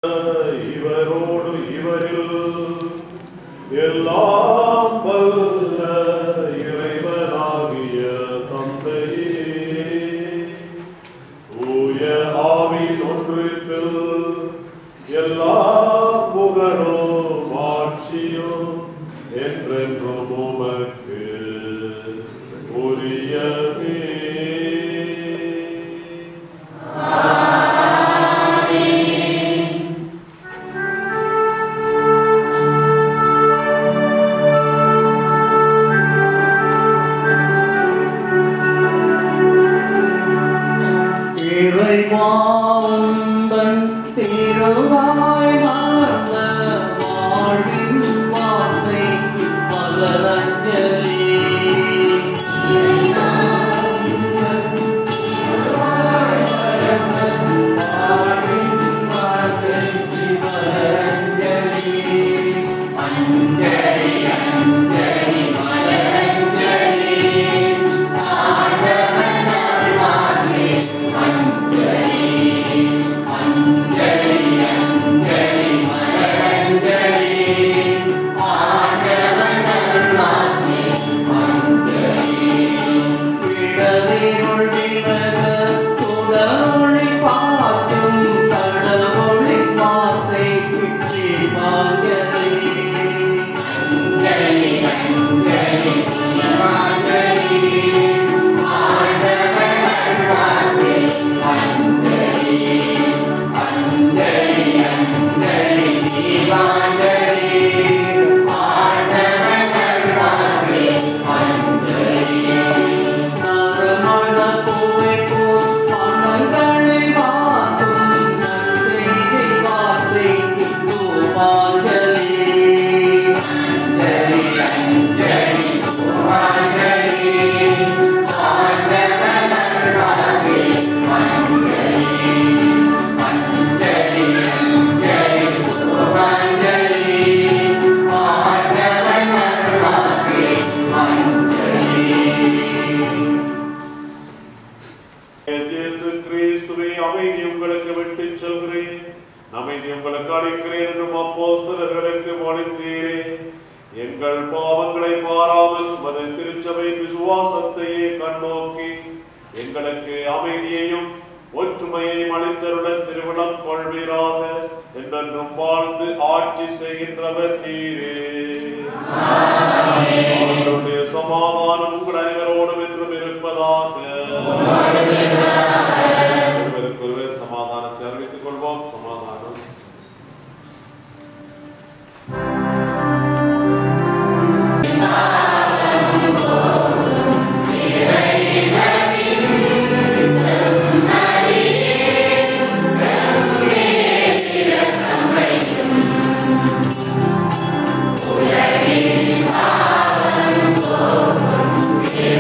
இவரோடு இவரில் எல்லாம் வல்ல இறைவனாகிய தந்தையே, தூய ஆவியின் ஒன்றிற்கில் எல்லா புகழும் ஆட்சியும் என்றென்றும் உமக்கு உரியவே. எங்கள் பாவங்களை பாராமல் உமது திருச்சபை விசுவாசத்தையே கண்ணோக்கி எங்களுக்கு அமைதியையும் ஒற்றுமையை அளித்தருள திருவிழம் கொள்வீராக. என்றென்றும் வாழ்ந்து ஆட்சி செய்கின்றவர் நீரே. அவர்களுடைய சமாதானம் உங்கள் அனைவரோடும் என்றும் இருப்பதாக. ஒருவருக்கொருவர் சமாதானத்தை அறிவித்துக் கொள்வோம். சமாதானம். Yeah.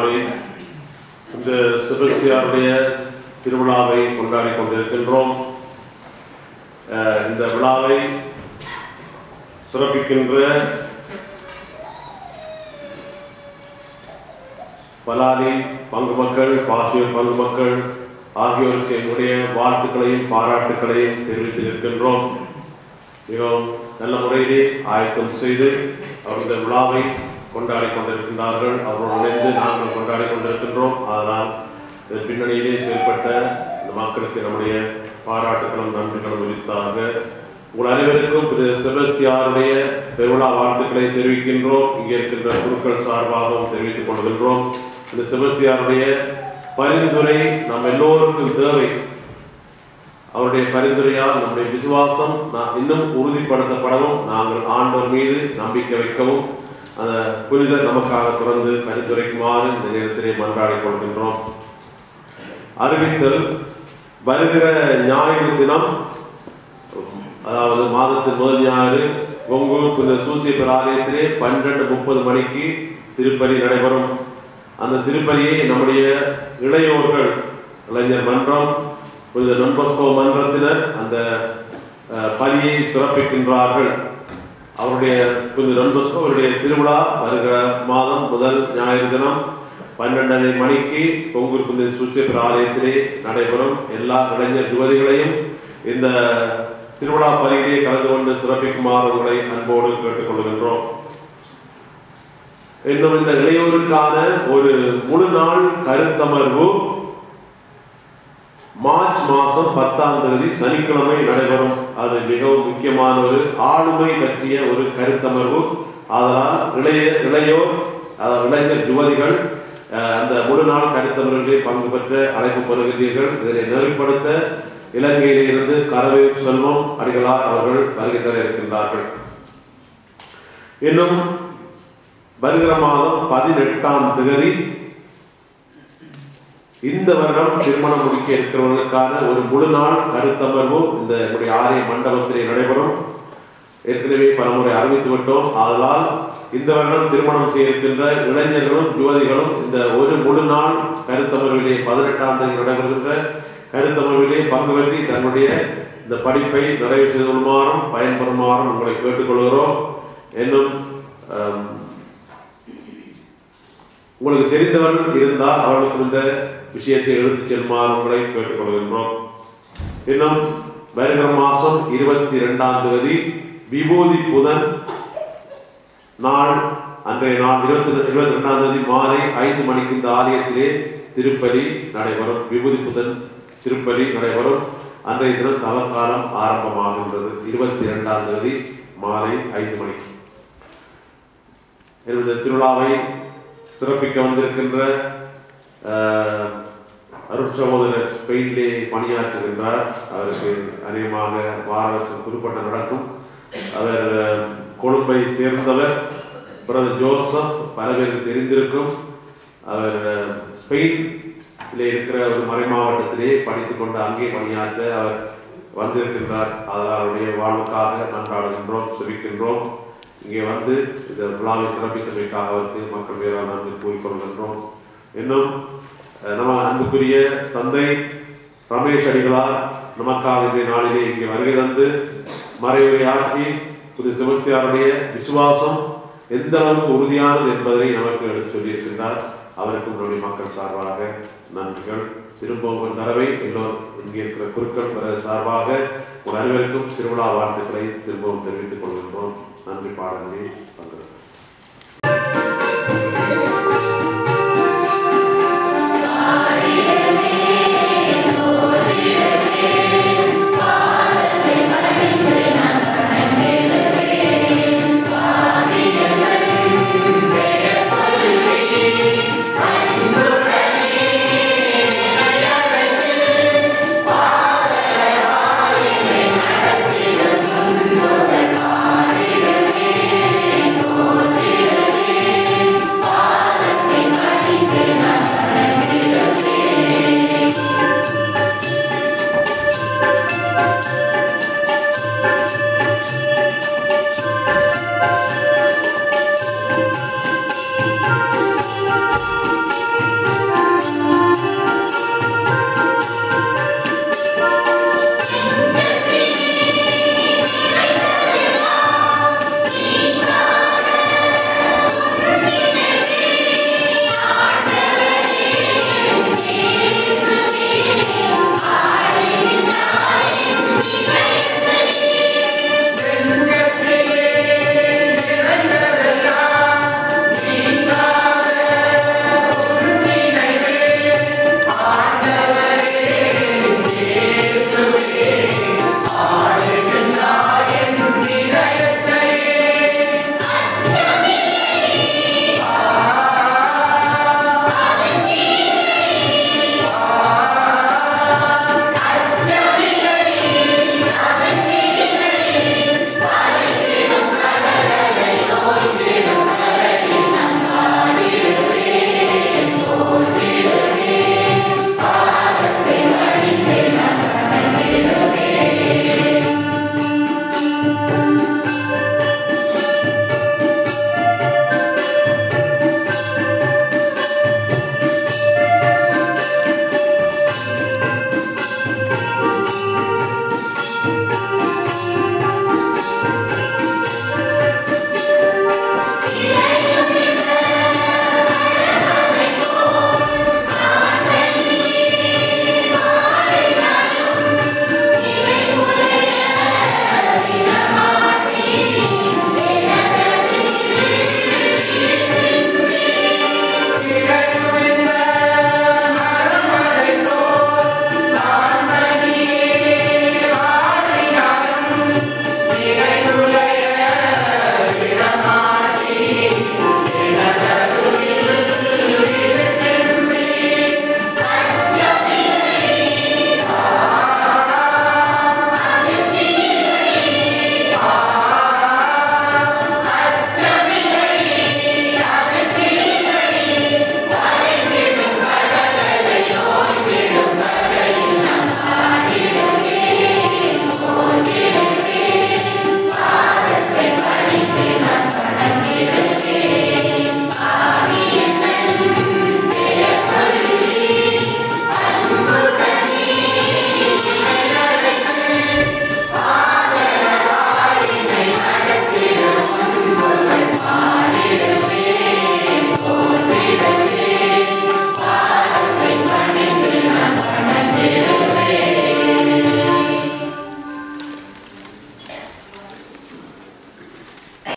நாளில் இந்த செபஸ்தியாருடைய திருவிழாவை கொண்டாடி கொண்டிருக்கின்றோம். இந்த விழாவை சிறப்பிக்கின்ற பலாலி பங்கு மக்கள், பாசியூர் பங்கு மக்கள் ஆகியோருக்கு என்னுடைய வாழ்த்துக்களையும் பாராட்டுக்களையும் தெரிவித்து இருக்கின்றோம். மிகவும் நல்ல முறையிலே ஆயத்தம் செய்து அவருடைய விழாவை கொண்டாடி கொண்டிருக்கின்றார்கள். அவரோடு இணைந்து நாங்கள் கொண்டாடி கொண்டிருக்கின்றோம். அதனால் பின்னணியிலே செயல்பட்ட இந்த மக்களுக்கு நம்முடைய பாராட்டுகளும் நன்றிகளும் உரித்தாக உங்கள் அனைவருக்கும் செபஸ்தியாருடைய பெருவிழா வாழ்த்துக்களை தெரிவிக்கின்றோம். இங்கே இருக்கின்ற குருக்கள் சார்பாகவும் தெரிவித்துக் கொள்கின்றோம். இந்த செபஸ்தியாருடைய பரிந்துரை நம் எல்லோருக்கும் தேவை. அவருடைய பரிந்துரையால் நம்முடைய விசுவாசம் இன்னும் உறுதிப்படுத்தப்படவும், நாங்கள் ஆண்டவர் மீது நம்பிக்கை வைக்கவும் அந்த புனிதர் நமக்காக தொடர்ந்து பரிந்துரைக்குமாறு இந்த நேரத்திலே மன்றாடி கொள்கின்றோம். அறிவித்தல்: வருகிற ஞாயிறு தினம், அதாவது மாதத்தின் முதல் ஞாயிறு, கொங்கூர் புனித சூசியப்பர் ஆலயத்திலே 12:30 மணிக்கு திருப்பலி நடைபெறும். அந்த திருப்பலியை நம்முடைய இளையோர்கள், இளைஞர் மன்றம், புனித நொன்பஸ்கோ மன்றத்தினர் அந்த பலியை சிறப்பிக்கின்றார்கள். அவருடைய புனித நொன்பஸ்கோ அவருடைய திருவிழா வருகிற மாதம் முதல் ஞாயிறு தினம் 12:30 மணிக்கு கொங்கூர் புனித சூசியப்பர் ஆலயத்திலே நடைபெறும். எல்லா இளைஞர் யுவதிகளையும் இந்த திருவிழா பலியிலே கலந்து கொண்டு சிறப்பிக்குமாறு உங்களை அன்போடு கேட்டுக்கொள்கின்றோம். இன்னும் இந்த இளையோருக்கான ஒரு முழு நாள் கருத்தமர்வு மார்ச் மாதம் 10ஆம் தேதி சனிக்கிழமை நடைபெறும். அது மிகவும் முக்கியமான ஒரு ஆளுமை பற்றிய ஒரு கருத்தமர்வு. அதனால் இளையோர் இளைஞர் யுவதிகள் அந்த முழு நாள் கருத்தமர்விலே பங்கு பெற்ற அழைப்பு பெறுகிறீர்கள். இதனை நெறிப்படுத்த இலங்கையிலிருந்து கரவேல் செல்வம் அடிகளார் அவர்கள் வருகை தர இருக்கின்றார்கள். இன்னும் வருகிற மாதம் 18ஆம் தேதி இந்த வருடம் திருமணம் முடிக்க இருக்கிறவர்களுக்கான ஒரு முழு நாள் கருத்தமர்வும் இந்த நம்முடைய ஆலய மண்டபத்திலே நடைபெறும். ஏற்கனவே பலமுறை அறிவித்து விட்டோம். அதனால் இந்த வருடம் திருமணம் செய்ய இருக்கின்ற இளைஞர்களும் யுவதிகளும் இந்த ஒரு முழு நாள் கருத்தமர்விலே 18ஆம் தேதி நடைபெறுகின்ற கருத்தமர்விலே பங்கு பெற்றி தன்னுடைய இந்த படிப்பை நிறைவு செய்து கொள்ளுமாறும் பயன்பெறுமாறும் உங்களை கேட்டுக்கொள்கிறோம். இன்னும் உங்களுக்கு தெரிந்தவர்கள் இருந்தால் அவர்களுக்கு இந்த விஷயத்தை எடுத்துச் செல்லுமாறு உங்களை கேட்டுக்கொள்கின்றோம். இன்னும் வருகிற மாதம் 22ஆம் தேதி விபூதி புதன் நாள், அன்றைய நாள் 22ஆம் தேதி மாலை 5 மணிக்கு இந்த ஆலயத்திலே திருப்பலி நடைபெறும். விபூதி புதன் திருப்பலி நடைபெறும். அன்றைய தினம் தவக்காலம் ஆரம்பமாகின்றது. 22ஆம் தேதி மாலை 5 மணிக்கு. இந்த திருவிழாவை சிறப்பிக்க வந்திருக்கின்ற அருட்சகோதரர் ஸ்பெயினிலே பணியாற்றுகின்றார். அவருக்கு அநேகமாக வாரவர்ஷம் குறிப்பிட்ட நடக்கும். அவர் கொழும்பை சேர்ந்தவர். பிரதர் ஜோசப் பல பேருக்கு தெரிந்திருக்கும். அவர் ஸ்பெயினிலே இருக்கிற ஒரு மறை மாவட்டத்திலே படித்துக் கொண்டு அங்கே பணியாற்ற அவர் வந்திருக்கின்றார். அவருடைய வாழ்வுக்காக மன்றாடுகின்றோம், செபிக்கின்றோம். இங்கே வந்து இந்த விழாவை சிறப்பித்தமைக்காக அவருக்கு மக்கள் வேறான நன்றி கூறிக்கொள்கின்றோம். இன்னும் நம்ம அன்புக்குரிய தந்தை ரமேஷ் அடிகளார் நமக்காக இந்த நாளிலே இங்கே வருகை தந்து மறைவுரையாற்றி புனித செபஸ்தியாருடைய விசுவாசம் எந்த அளவுக்கு உறுதியானது என்பதை நமக்கு எடுத்து சொல்லியிருக்கின்றார். அவருக்கு நம்முடைய மக்கள் சார்பாக நன்றிகள். திரும்பவும் ஒரு தடவை எல்லோரும் இங்கே இருக்கிற குருக்கள் சார்பாக ஒரு அனைவருக்கும் திருவிழா வாழ்த்துக்களை திரும்பவும் தெரிவித்துக் கொள்கின்றோம். நன்றி பாடல்களே.